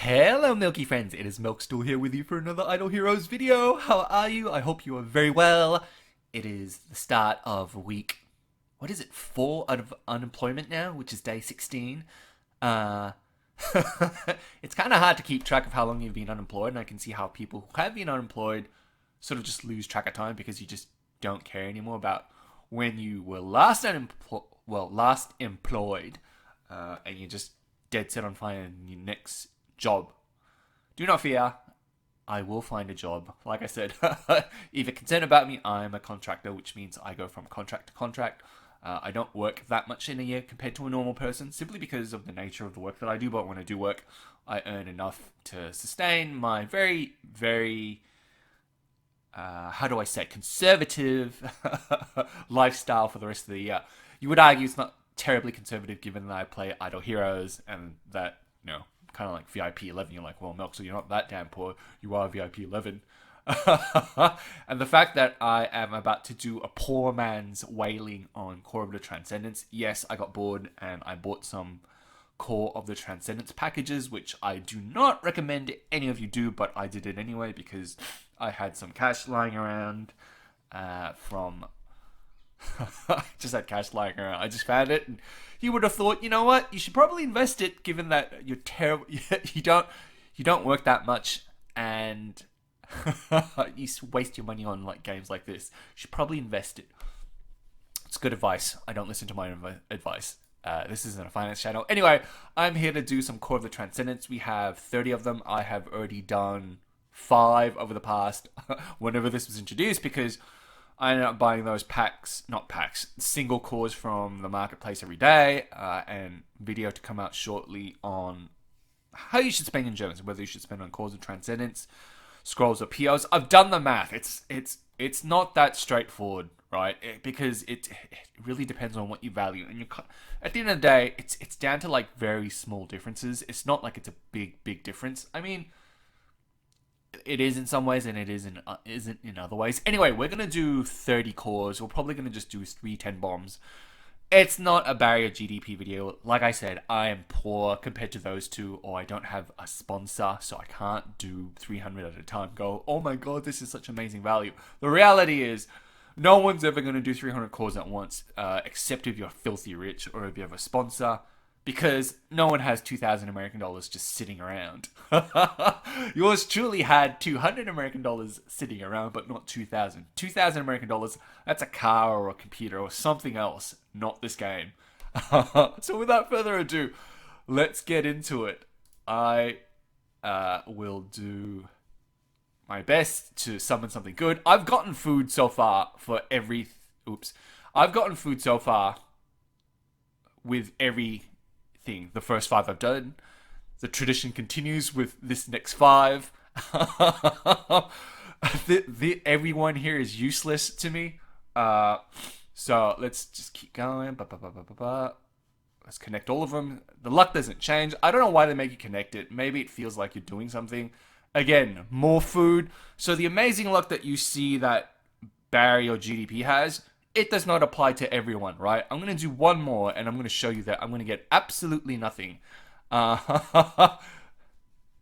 Hello Milky friends, it is Milkstool here with you for another Idle Heroes video. How are you? I hope you are very well. It is the start of week, what is it, 4 out of unemployment now, which is day 16. Uh, it's kind of hard to keep track of how long you've been unemployed, and I can see how people who have been unemployed sort of just lose track of time because you just don't care anymore about when you were last employed, and you're just dead set on finding your next job. Do not fear, I will find a job. Like I said, if you're concerned about me, I'm a contractor, which means I go from contract to contract. I don't work that much in a year compared to a normal person, simply because of the nature of the work that I do. But when I do work, I earn enough to sustain my very, very, how do I say, conservative lifestyle for the rest of the year. You would argue it's not terribly conservative given that I play Idle Heroes and that, kind of like VIP 11. You're like, well, Milk, so you're not that damn poor. You are VIP 11. And the fact that I am about to do a poor man's wailing on Core of the Transcendence. Yes, I got bored and I bought some Core of the Transcendence packages, which I do not recommend any of you do, but I did it anyway because I had some cash lying around from... just had cash lying around. I just found it, and you would have thought, you know what? You should probably invest it, given that you're terrible. You don't work that much, and you waste your money on like games like this. You should probably invest it. It's good advice. I don't listen to my own advice. This isn't a finance channel. Anyway, I'm here to do some Core of the Transcendence. We have 30 of them. I have already done 5 over the past whenever this was introduced, because I ended up buying those single cores from the marketplace every day, and video to come out shortly on how you should spend in Germans, whether you should spend on cores of Transcendence, scrolls or POs. I've done the math. It's not that straightforward, right? Because it really depends on what you value, and at the end of the day, it's down to like very small differences. It's not like it's a big difference. I mean, it is in some ways, and it isn't in other ways. Anyway, we're going to do 30 cores. We're probably going to just do 3 10 bombs. It's not a barrier GDP video. Like I said, I am poor compared to those two, or I don't have a sponsor, so I can't do 300 at a time. Go, oh my god, this is such amazing value. The reality is, no one's ever going to do 300 cores at once, except if you're filthy rich or if you have a sponsor. Because no one has 2,000 American dollars just sitting around. Yours truly had 200 American dollars sitting around, but not 2,000. 2,000 American dollars, that's a car or a computer or something else, not this game. So without further ado, let's get into it. I will do my best to summon something good. I've gotten food so far for every... I've gotten food so far with every... the first 5 I've done. The tradition continues with this next 5. Everyone here is useless to me. So let's just keep going. Let's connect all of them. The luck doesn't change. I don't know why they make you connect it. Maybe it feels like you're doing something. Again, more food. So the amazing luck that you see that Barry or GDP has, it does not apply to everyone, right? I'm going to do one more, and I'm going to show you that I'm going to get absolutely nothing. I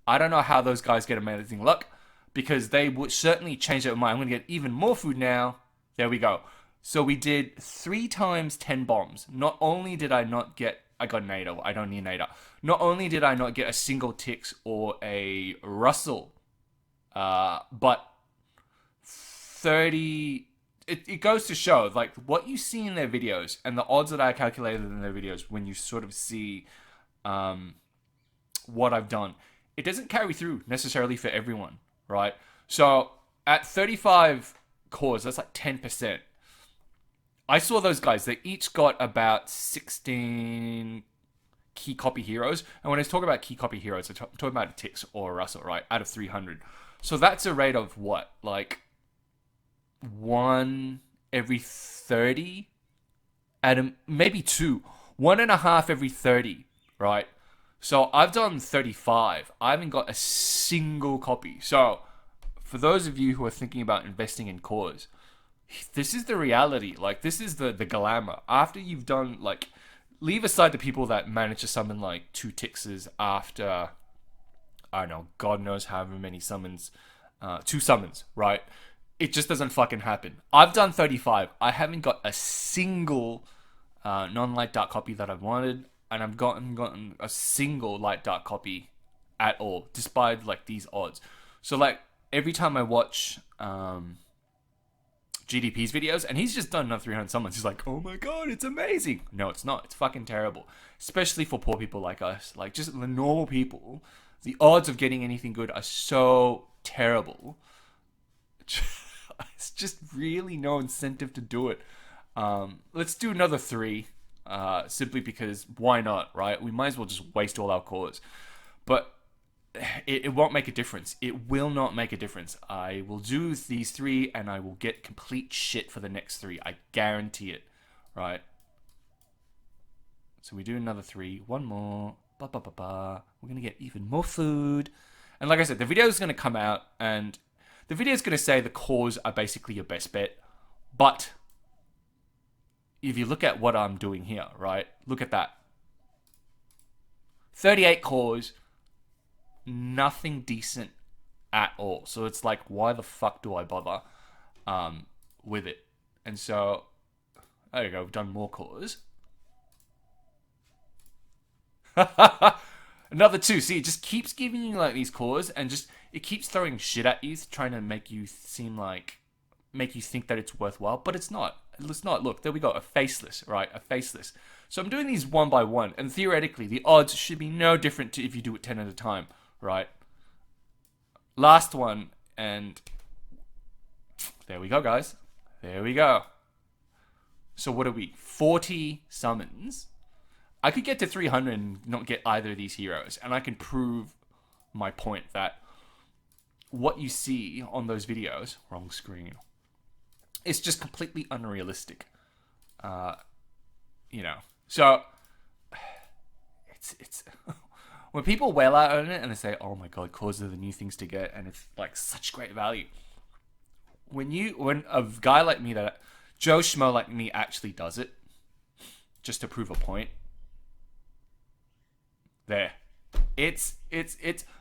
don't know how those guys get amazing luck, because they would certainly change their mind. I'm going to get even more food now. There we go. So we did 3 times 10 bombs. Not only did I not get... I got an ADA. I don't need an ADA. Not only did I not get a single Tix or a Russell, but 30... It goes to show, like, what you see in their videos and the odds that I calculated in their videos when you sort of see what I've done, it doesn't carry through necessarily for everyone, right? So at 35 cores, that's like 10%. I saw those guys. They each got about 16 key copy heroes. And when I talk about key copy heroes, I'm talking about a Tix or a Russell, right? Out of 300. So that's a rate of what? Like 1 every 30? Maybe 2. 1.5 every 30, right? So I've done 35. I haven't got a single copy. So for those of you who are thinking about investing in cores, this is the reality. Like, this is the glamour. After you've done, like, leave aside the people that manage to summon, like, 2 Tixes after I don't know, God knows however many summons, 2 summons, right? It just doesn't fucking happen. I've done 35. I haven't got a single non-light dark copy that I've wanted, and I've gotten a single light dark copy at all, despite like these odds. So like every time I watch GDP's videos, and he's just done another 300 summons, he's like, oh my god, it's amazing. No, it's not. It's fucking terrible. Especially for poor people like us. Like, just the normal people, the odds of getting anything good are so terrible. It's just really no incentive to do it. Let's do another 3, simply because why not, right? We might as well just waste all our cores. But it won't make a difference. It will not make a difference. I will do these 3 and I will get complete shit for the next 3. I guarantee it, right? So we do another 3. One more. We're going to get even more food. And like I said, the video is going to come out and the video is going to say the cores are basically your best bet. But if you look at what I'm doing here, right? Look at that. 38 cores. Nothing decent at all. So it's like, why the fuck do I bother with it? And so, there you go. We've done more cores. Another 2. See, it just keeps giving you like these cores, and just it keeps throwing shit at you, trying to make you seem like, make you think that it's worthwhile, but it's not. It's not. Look, there we go. A faceless, right? A faceless. So I'm doing these 1 by 1, and theoretically, the odds should be no different to if you do it 10 at a time, right? Last one, and there we go, guys. There we go. So what are we? 40 summons. I could get to 300 and not get either of these heroes, and I can prove my point that what you see on those videos, wrong screen, it's just completely unrealistic. You know, so it's when people wail out on it and they say, "Oh my god, cores are the new things to get," and it's like such great value. When a guy like me, that Joe Schmo like me, actually does it, just to prove a point. There. It's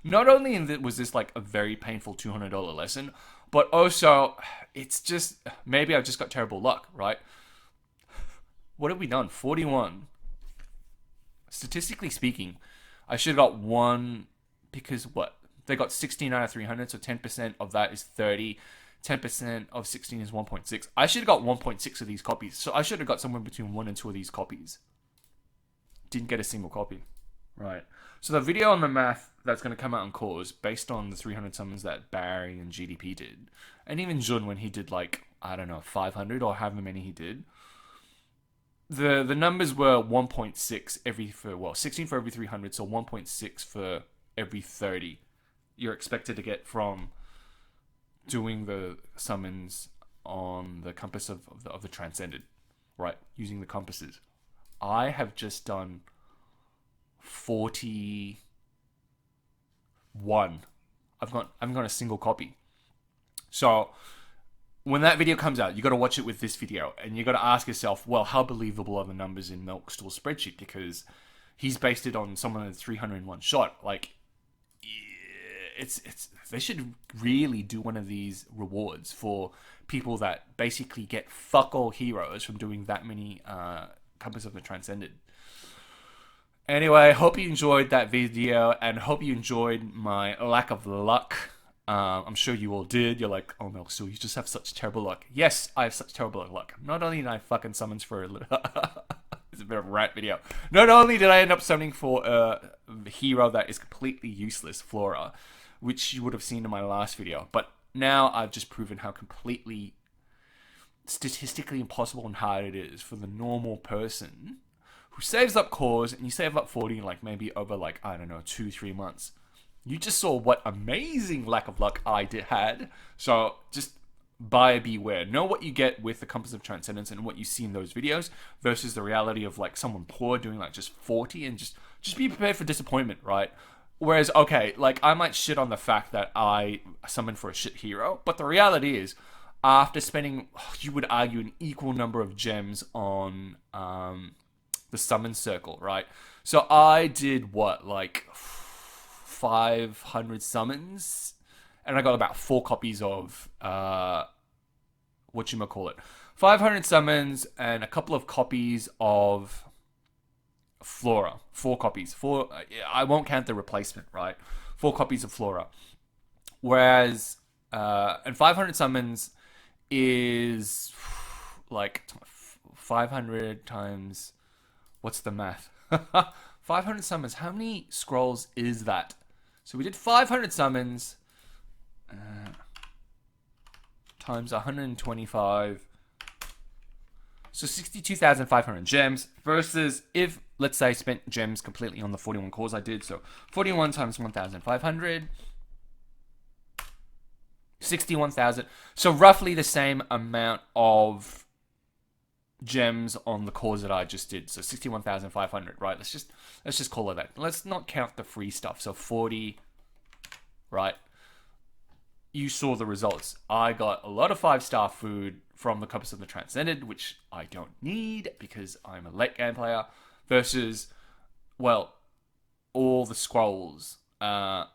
not only was this like a very painful $200 lesson, but also it's just, maybe I've just got terrible luck, right? What have we done? 41. Statistically speaking, I should have got 1, because what? They got 16 out of 300, so 10% of that is 30. 10% of 16 is 1.6. I should have got 1.6 of these copies, so I should have got somewhere between 1 and 2 of these copies. Didn't get a single copy. Right. So the video on the math that's going to come out on cores, based on the 300 summons that Barry and GDP did, and even Jun when he did like, I don't know, 500 or however many he did, the numbers were 1.6 16 for every 300, so 1.6 for every 30 you're expected to get from doing the summons on the compass of the Transcended, right? Using the compasses. I have just done 41. I haven't got a single copy. So when that video comes out, you got to watch it with this video, and you got to ask yourself, well, how believable are the numbers in Milkstool's spreadsheet? Because he's based it on someone that's 300 in one shot. Like, it's they should really do one of these rewards for people that basically get fuck all heroes from doing that many Compass of the Transcended. Anyway, hope you enjoyed that video, and hope you enjoyed my lack of luck. I'm sure you all did. You're like, oh, Milkstool, you just have such terrible luck. Yes, I have such terrible luck. Not only did I fucking summons for it's a bit of a rant video. Not only did I end up summoning for a hero that is completely useless, Flora, which you would have seen in my last video, but now I've just proven how completely statistically impossible and hard it is for the normal person who saves up cores, and you save up 40 like maybe over like, I don't know, 2-3 months. You just saw what amazing lack of luck I had. So just buyer beware. Know what you get with the Compass of Transcendence and what you see in those videos versus the reality of like someone poor doing like just 40, and just be prepared for disappointment, right? Whereas, okay, like I might shit on the fact that I summoned for a shit hero, but the reality is, after spending, you would argue, an equal number of gems on the summon circle, right? So I did what, like 500 summons, and I got about 4 copies of whatchamacallit, 500 summons and a couple of copies of Flora. 4 copies. I won't count the replacement, right? 4 copies of Flora. Whereas, and 500 summons is like 500 times, what's the math? 500 summons. How many scrolls is that? So we did 500 summons times 125. So 62,500 gems versus if, let's say, I spent gems completely on the 41 cores I did. So 41 times 1,500. 61,000. So roughly the same amount of gems on the cores that I just did. So 61,500, right? Let's just call it that. Let's not count the free stuff. So 40, right? You saw the results. I got a lot of 5-star food from the Compass of the Transcended, which I don't need because I'm a late game player, versus, well, all the scrolls that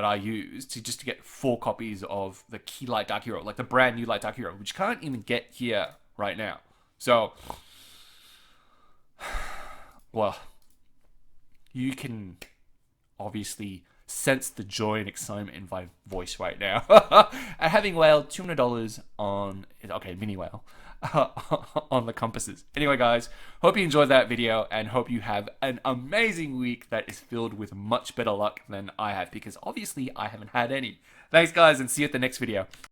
I used to get 4 copies of the key Light Dark Hero, like the brand new Light Dark Hero, which you can't even get here right now. So, well, you can obviously sense the joy and excitement in my voice right now. And having whaled $200 on, okay, mini whale, on the compasses. Anyway, guys, hope you enjoyed that video and hope you have an amazing week that is filled with much better luck than I have, because obviously I haven't had any. Thanks, guys, and see you at the next video.